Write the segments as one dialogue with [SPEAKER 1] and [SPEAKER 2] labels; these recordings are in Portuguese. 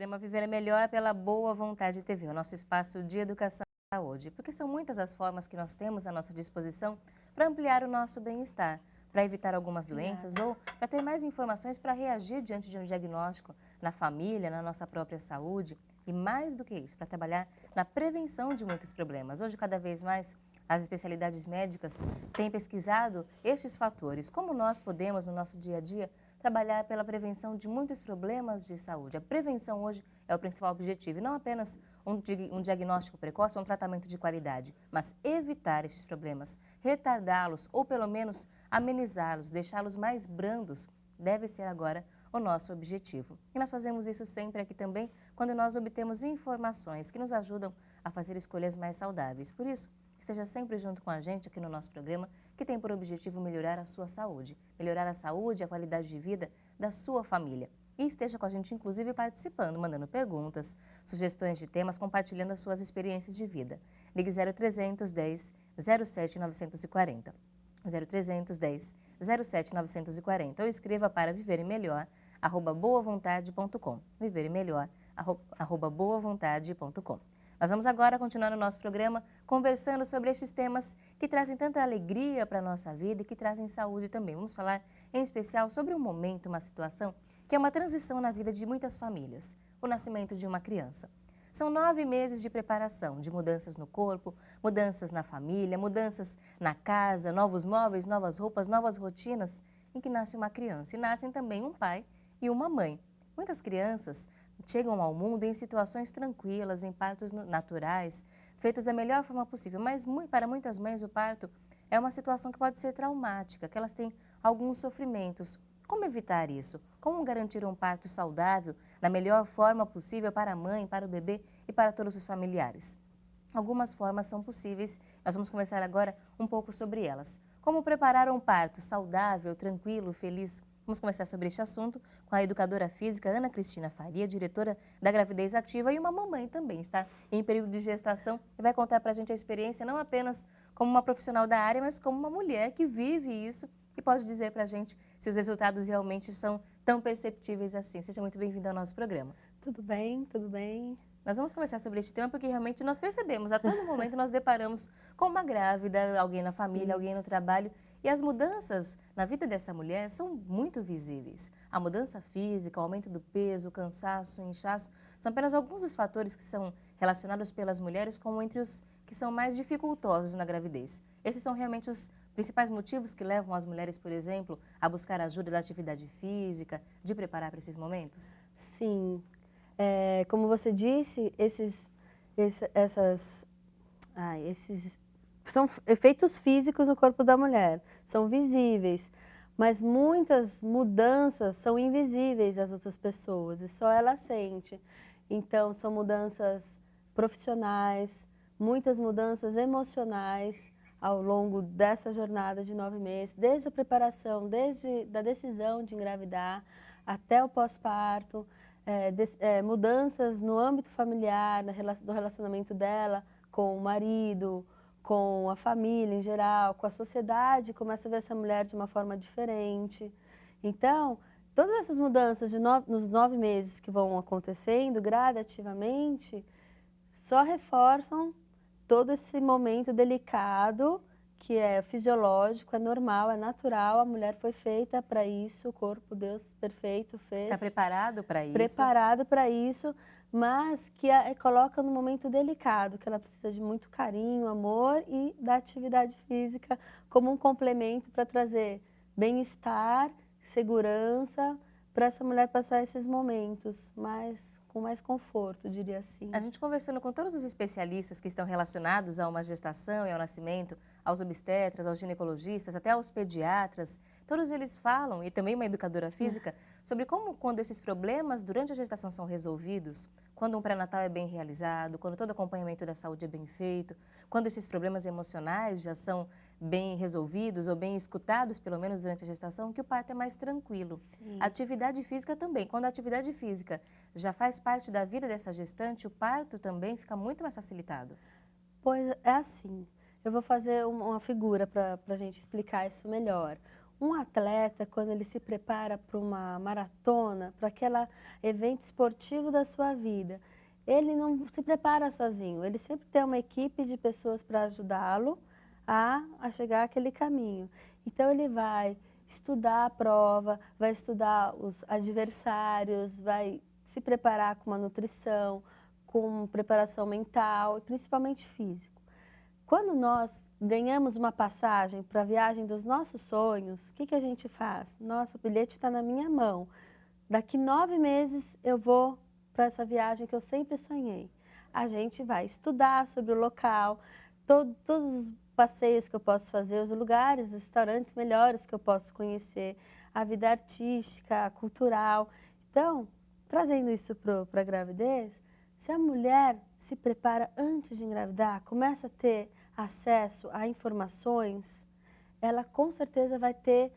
[SPEAKER 1] programa Viver é Melhor pela Boa Vontade TV, o nosso espaço de educação e saúde. Porque são muitas as formas que nós temos à nossa disposição para ampliar o nosso bem-estar, para evitar algumas doenças ou para ter mais informações para reagir diante de um diagnóstico na família, na nossa própria saúde. E mais do que isso, para trabalhar na prevenção de muitos problemas. Hoje, cada vez mais, as especialidades médicas têm pesquisado estes fatores. Como nós podemos, no nosso dia a dia, trabalhar pela prevenção de muitos problemas de saúde. A prevenção hoje é o principal objetivo, e não apenas um diagnóstico precoce ou um tratamento de qualidade, mas evitar estes problemas, retardá-los ou pelo menos amenizá-los, deixá-los mais brandos, deve ser agora o nosso objetivo. E nós fazemos isso sempre aqui também, quando nós obtemos informações que nos ajudam a fazer escolhas mais saudáveis. Por isso, esteja sempre junto com a gente aqui no nosso programa, que tem por objetivo melhorar a sua saúde, melhorar a saúde e a qualidade de vida da sua família. E esteja com a gente, inclusive, participando, mandando perguntas, sugestões de temas, compartilhando as suas experiências de vida. Ligue 0310 07 940. 0310 07 940 ou escreva para vivermelhor@boavontade.com. vivermelhor@boavontade.com. Nós vamos agora continuar no nosso programa conversando sobre estes temas que trazem tanta alegria para a nossa vida e que trazem saúde também. Vamos falar em especial sobre um momento, uma situação que é uma transição na vida de muitas famílias, o nascimento de uma criança. São 9 meses de preparação, de mudanças no corpo, mudanças na família, mudanças na casa, novos móveis, novas roupas, novas rotinas, em que nasce uma criança. E nascem também um pai e uma mãe. Muitas crianças chegam ao mundo em situações tranquilas, em partos naturais, feitos da melhor forma possível. Mas para muitas mães o parto é uma situação que pode ser traumática, que elas têm alguns sofrimentos. Como evitar isso? Como garantir um parto saudável da melhor forma possível para a mãe, para o bebê e para todos os familiares? Algumas formas são possíveis, nós vamos conversar agora um pouco sobre elas. Como preparar um parto saudável, tranquilo, feliz? Vamos conversar sobre este assunto com a educadora física Ana Cristina Faria, diretora da Gravidez Ativa e uma mamãe também, está em período de gestação e vai contar para a gente a experiência não apenas como uma profissional da área, mas como uma mulher que vive isso e pode dizer para a gente se os resultados realmente são tão perceptíveis assim. Seja muito bem-vinda ao nosso programa.
[SPEAKER 2] Tudo bem, tudo bem.
[SPEAKER 1] Nós vamos conversar sobre este tema porque realmente nós percebemos, a todo momento nós deparamos com uma grávida, alguém na família, alguém no trabalho, e as mudanças na vida dessa mulher são muito visíveis. A mudança física, o aumento do peso, o cansaço, o inchaço, são apenas alguns dos fatores que são relacionados pelas mulheres como entre os que são mais dificultosos na gravidez. Esses são realmente os principais motivos que levam as mulheres, por exemplo, a buscar ajuda da atividade física, de preparar para esses momentos?
[SPEAKER 2] Sim, como você disse, esses são efeitos físicos no corpo da mulher, são visíveis, mas muitas mudanças são invisíveis às outras pessoas e só ela sente. Então, são mudanças profissionais, muitas mudanças emocionais ao longo dessa jornada de 9 meses, desde a preparação, desde a decisão de engravidar até o pós-parto, mudanças no âmbito familiar, do relacionamento dela com o marido, com a família em geral, com a sociedade, começa a ver essa mulher de uma forma diferente. Então, todas essas mudanças nos 9 meses que vão acontecendo gradativamente, só reforçam todo esse momento delicado, que é fisiológico, é normal, é natural, a mulher foi feita para isso, o corpo, Deus perfeito fez.
[SPEAKER 1] Está preparado para isso?
[SPEAKER 2] Preparado para isso, mas que coloca num momento delicado, que ela precisa de muito carinho, amor e da atividade física como um complemento para trazer bem-estar, segurança, para essa mulher passar esses momentos com mais conforto, diria assim.
[SPEAKER 1] A gente conversando com todos os especialistas que estão relacionados a uma gestação e ao nascimento, aos obstetras, aos ginecologistas, até aos pediatras, todos eles falam, e também uma educadora física, sobre como quando esses problemas durante a gestação são resolvidos, quando um pré-natal é bem realizado, quando todo acompanhamento da saúde é bem feito, quando esses problemas emocionais já são bem resolvidos ou bem escutados, pelo menos durante a gestação, que o parto é mais tranquilo.
[SPEAKER 2] Sim.
[SPEAKER 1] A atividade física também. Quando a atividade física já faz parte da vida dessa gestante, o parto também fica muito mais facilitado.
[SPEAKER 2] Pois é assim, eu vou fazer uma figura para a gente explicar isso melhor. Um atleta, quando ele se prepara para uma maratona, para aquele evento esportivo da sua vida, ele não se prepara sozinho, ele sempre tem uma equipe de pessoas para ajudá-lo a chegar àquele caminho. Então ele vai estudar a prova, vai estudar os adversários, vai se preparar com uma nutrição, com preparação mental e principalmente físico. Quando nós ganhamos uma passagem para a viagem dos nossos sonhos, o que a gente faz? Nossa, o bilhete está na minha mão. Daqui 9 meses eu vou para essa viagem que eu sempre sonhei. A gente vai estudar sobre o local, todos os passeios que eu posso fazer, os lugares, os restaurantes melhores que eu posso conhecer, a vida artística, cultural. Então, trazendo isso para a gravidez, se a mulher se prepara antes de engravidar, começa a ter acesso a informações, ela com certeza vai ter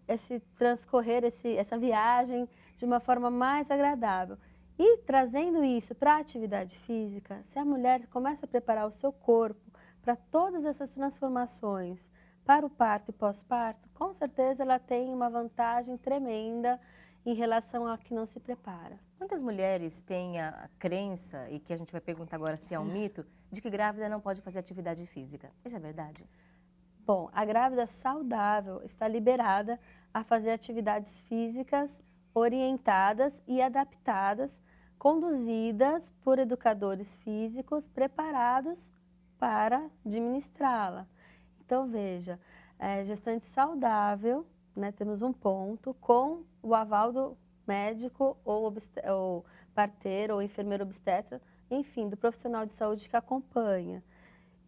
[SPEAKER 2] essa viagem de uma forma mais agradável. E trazendo isso para a atividade física, se a mulher começa a preparar o seu corpo para todas essas transformações, para o parto e pós-parto, com certeza ela tem uma vantagem tremenda em relação a que não se prepara.
[SPEAKER 1] Muitas mulheres têm a crença, e que a gente vai perguntar agora se é um mito, de que grávida não pode fazer atividade física. Isso é verdade?
[SPEAKER 2] Bom, a grávida saudável está liberada a fazer atividades físicas orientadas e adaptadas, conduzidas por educadores físicos preparados para administrá-la. Então, veja, gestante saudável, né, temos um ponto, com o aval do médico ou parteiro ou enfermeiro obstetra, enfim, do profissional de saúde que acompanha.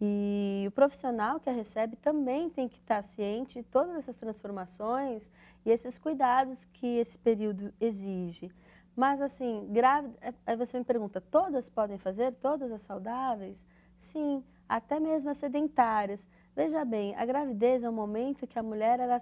[SPEAKER 2] E o profissional que a recebe também tem que estar ciente de todas essas transformações e esses cuidados que esse período exige. Mas assim, grávida, aí você me pergunta, todas podem fazer? Todas as saudáveis? Sim, até mesmo as sedentárias. Veja bem, a gravidez é um momento que a mulher ela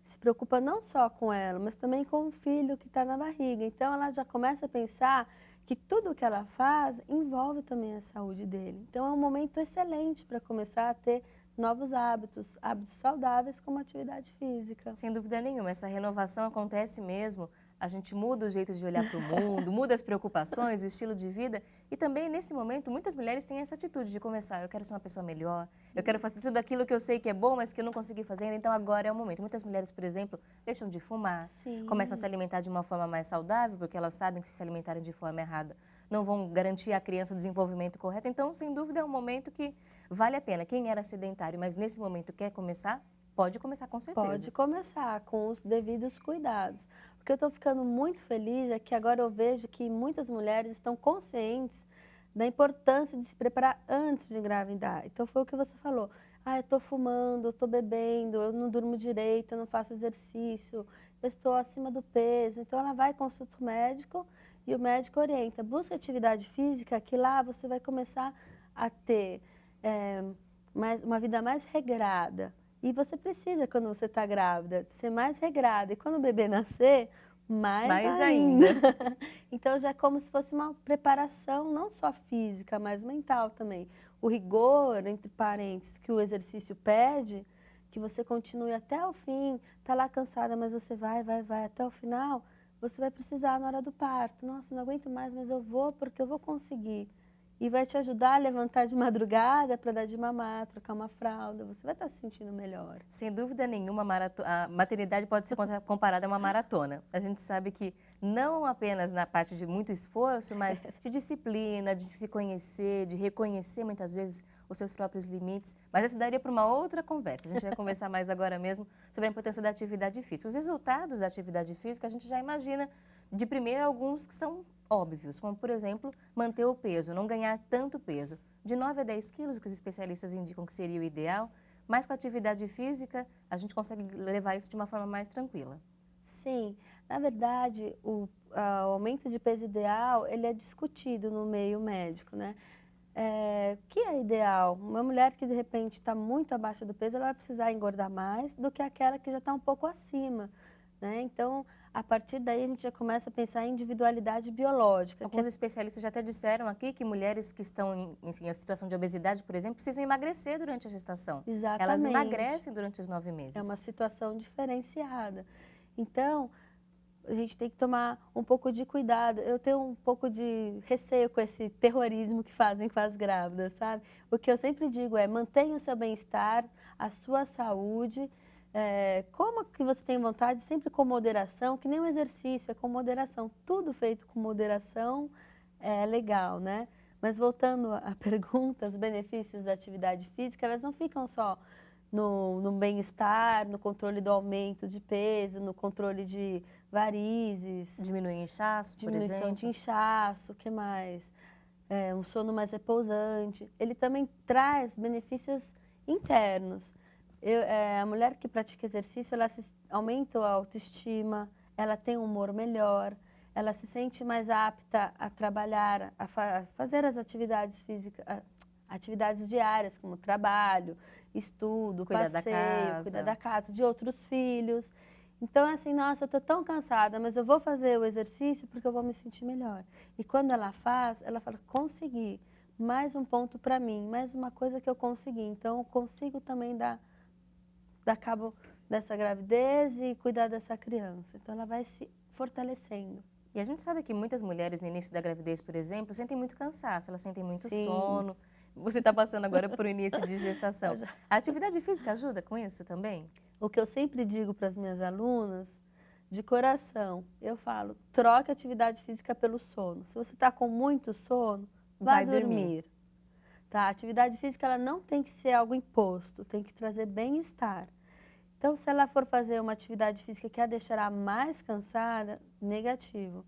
[SPEAKER 2] se preocupa não só com ela, mas também com o filho que está na barriga. Então ela já começa a pensar que tudo o que ela faz envolve também a saúde dele. Então é um momento excelente para começar a ter novos hábitos, hábitos saudáveis como atividade física.
[SPEAKER 1] Sem dúvida nenhuma, essa renovação acontece mesmo. A gente muda o jeito de olhar para o mundo, muda as preocupações, o estilo de vida. E também, nesse momento, muitas mulheres têm essa atitude de começar. Eu quero ser uma pessoa melhor, eu quero fazer tudo aquilo que eu sei que é bom, mas que eu não consegui fazer ainda. Então, agora é o momento. Muitas mulheres, por exemplo, deixam de fumar,
[SPEAKER 2] Sim.
[SPEAKER 1] começam a se alimentar de uma forma mais saudável, porque elas sabem que se alimentarem de forma errada não vão garantir à criança o desenvolvimento correto. Então, sem dúvida, é um momento que vale a pena. Quem era sedentário, mas nesse momento quer começar, pode começar com certeza.
[SPEAKER 2] Pode começar com os devidos cuidados. O que eu estou ficando muito feliz é que agora eu vejo que muitas mulheres estão conscientes da importância de se preparar antes de engravidar. Então foi o que você falou. Ah, eu estou fumando, eu estou bebendo, eu não durmo direito, eu não faço exercício, eu estou acima do peso. Então ela vai consulta o médico e o médico orienta. Busca atividade física, que lá você vai começar a ter uma vida mais regrada. E você precisa, quando você está grávida, ser mais regrada. E quando o bebê nascer, mais ainda. Então já é como se fosse uma preparação, não só física, mas mental também. O rigor, entre parênteses, que o exercício pede, que você continue até o fim, está lá cansada, mas você vai até o final, você vai precisar na hora do parto. Nossa, não aguento mais, mas eu vou porque eu vou conseguir. E vai te ajudar a levantar de madrugada para dar de mamar, trocar uma fralda. Você vai estar se sentindo melhor.
[SPEAKER 1] Sem dúvida nenhuma, a maternidade pode ser comparada a uma maratona. A gente sabe que não apenas na parte de muito esforço, mas de disciplina, de se conhecer, de reconhecer muitas vezes os seus próprios limites. Mas essa daria para uma outra conversa. A gente vai conversar mais agora mesmo sobre a importância da atividade física. Os resultados da atividade física, a gente já imagina de primeiro alguns que são óbvios, como por exemplo, manter o peso, não ganhar tanto peso. De 9 a 10 quilos, o que os especialistas indicam que seria o ideal, mas com a atividade física a gente consegue levar isso de uma forma mais tranquila.
[SPEAKER 2] Sim, na verdade o aumento de peso ideal ele é discutido no meio médico, né? O que é ideal? Uma mulher que de repente está muito abaixo do peso, ela vai precisar engordar mais do que aquela que já está um pouco acima. né? Então, a partir daí a gente já começa a pensar em individualidade biológica, que
[SPEAKER 1] Alguns especialistas já até disseram aqui que mulheres que estão em situação de obesidade, por exemplo, precisam emagrecer durante a gestação. Elas
[SPEAKER 2] exatamente
[SPEAKER 1] emagrecem durante os 9
[SPEAKER 2] é
[SPEAKER 1] meses.
[SPEAKER 2] uma situação diferenciada. Então, a gente tem que tomar um pouco de cuidado. Eu tenho um pouco de receio com esse terrorismo que fazem com as grávidas, sabe? O que eu sempre digo é mantenha o seu bem-estar, a sua saúde, coma que você tem vontade, sempre com moderação, que nem um exercício, é com moderação. Tudo feito com moderação é legal, né? Mas voltando à pergunta, os benefícios da atividade física, elas não ficam só no bem-estar, no controle do aumento de peso, no controle de varizes,
[SPEAKER 1] Diminuir inchaço, por
[SPEAKER 2] diminuição de
[SPEAKER 1] exemplo.
[SPEAKER 2] inchaço, o que mais? Um sono mais repousante. Ele também traz benefícios internos. A mulher que pratica exercício, ela aumenta a autoestima, ela tem um humor melhor, ela se sente mais apta a trabalhar, a fazer as atividades físicas, atividades diárias, como trabalho, estudo,
[SPEAKER 1] Cuidar da
[SPEAKER 2] passeio, cuidar da
[SPEAKER 1] casa.
[SPEAKER 2] casa, de outros filhos. Então, assim, nossa, eu estou tão cansada, mas eu vou fazer o exercício porque eu vou me sentir melhor. E quando ela faz, ela fala, consegui, mais um ponto para mim, mais uma coisa que eu consegui. Então, eu consigo também dar cabo dessa gravidez e cuidar dessa criança. Então, ela vai se fortalecendo.
[SPEAKER 1] E a gente sabe que muitas mulheres no início da gravidez, por exemplo, sentem muito cansaço, elas sentem muito
[SPEAKER 2] Sim.
[SPEAKER 1] sono. Você está passando agora por início de gestação.
[SPEAKER 2] Eu já-
[SPEAKER 1] A atividade física ajuda com isso também?
[SPEAKER 2] O que eu sempre digo para as minhas alunas, de coração, eu falo, troque a atividade física pelo sono. Se você está com muito sono, vá
[SPEAKER 1] Vai dormir.
[SPEAKER 2] dormir. Tá? A atividade física ela não tem que ser algo imposto, tem que trazer bem-estar. Então, se ela for fazer uma atividade física que a deixará mais cansada, negativo.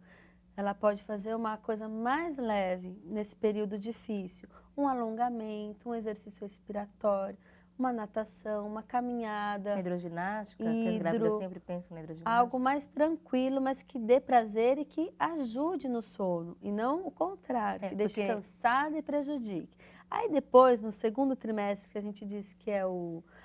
[SPEAKER 2] Ela pode fazer uma coisa mais leve nesse período difícil. Um alongamento, um exercício respiratório, uma natação, uma caminhada,
[SPEAKER 1] Na hidroginástica, que as grávidas
[SPEAKER 2] hidro,
[SPEAKER 1] sempre pensam na
[SPEAKER 2] algo
[SPEAKER 1] hidroginástica.
[SPEAKER 2] mais tranquilo, mas que dê prazer e que ajude no sono, e não o contrário,
[SPEAKER 1] É,
[SPEAKER 2] que deixe
[SPEAKER 1] porque
[SPEAKER 2] cansada e prejudique. Aí depois, no segundo trimestre, que a gente diz que é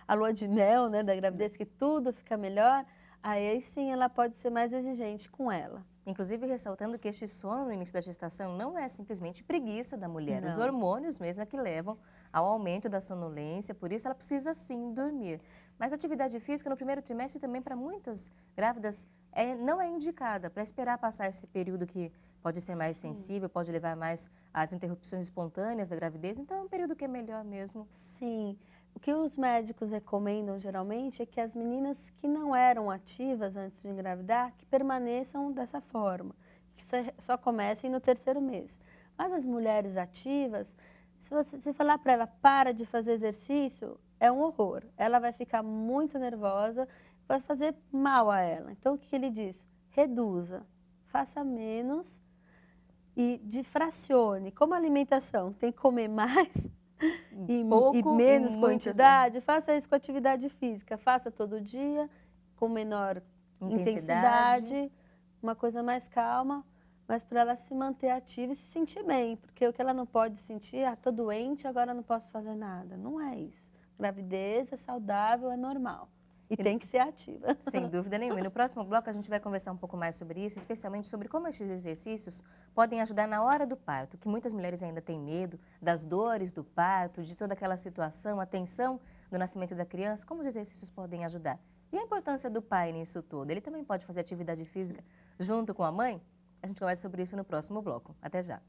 [SPEAKER 2] a lua de mel, né, da gravidez, que tudo fica melhor, aí sim ela pode ser mais exigente com ela.
[SPEAKER 1] inclusive ressaltando que este sono no início da gestação não é simplesmente preguiça da mulher. Os
[SPEAKER 2] Não.
[SPEAKER 1] hormônios mesmo é que levam ao aumento da sonolência, por isso ela precisa sim dormir. Mas a atividade física no primeiro trimestre também para muitas grávidas não é indicada, para esperar passar esse período que pode ser mais
[SPEAKER 2] Sim.
[SPEAKER 1] sensível, pode levar mais às interrupções espontâneas da gravidez, então é um período que é melhor mesmo.
[SPEAKER 2] Sim. O que os médicos recomendam geralmente é que as meninas que não eram ativas antes de engravidar, que permaneçam dessa forma, que só comecem no terceiro mês. Mas as mulheres ativas, se falar para ela para de fazer exercício, é um horror. Ela vai ficar muito nervosa, vai fazer mal a ela. Então o que ele diz? Reduza, faça menos e fracione. Como a alimentação tem que comer mais, e
[SPEAKER 1] Pouco e
[SPEAKER 2] menos
[SPEAKER 1] muitas
[SPEAKER 2] quantidade, faça isso com atividade física. Faça todo dia, com menor
[SPEAKER 1] intensidade.
[SPEAKER 2] intensidade, uma coisa mais calma, mas para ela se manter ativa e se sentir bem. Porque o que ela não pode sentir, tô doente, agora não posso fazer nada. Não é isso. Gravidez é saudável, é normal. E tem que ser ativa.
[SPEAKER 1] Sem dúvida nenhuma. E no próximo bloco a gente vai conversar um pouco mais sobre isso, especialmente sobre como esses exercícios podem ajudar na hora do parto, que muitas mulheres ainda têm medo das dores do parto, de toda aquela situação, a tensão do nascimento da criança, como os exercícios podem ajudar. E a importância do pai nisso tudo? Ele também pode fazer atividade física junto com a mãe? A gente conversa sobre isso no próximo bloco. Até já.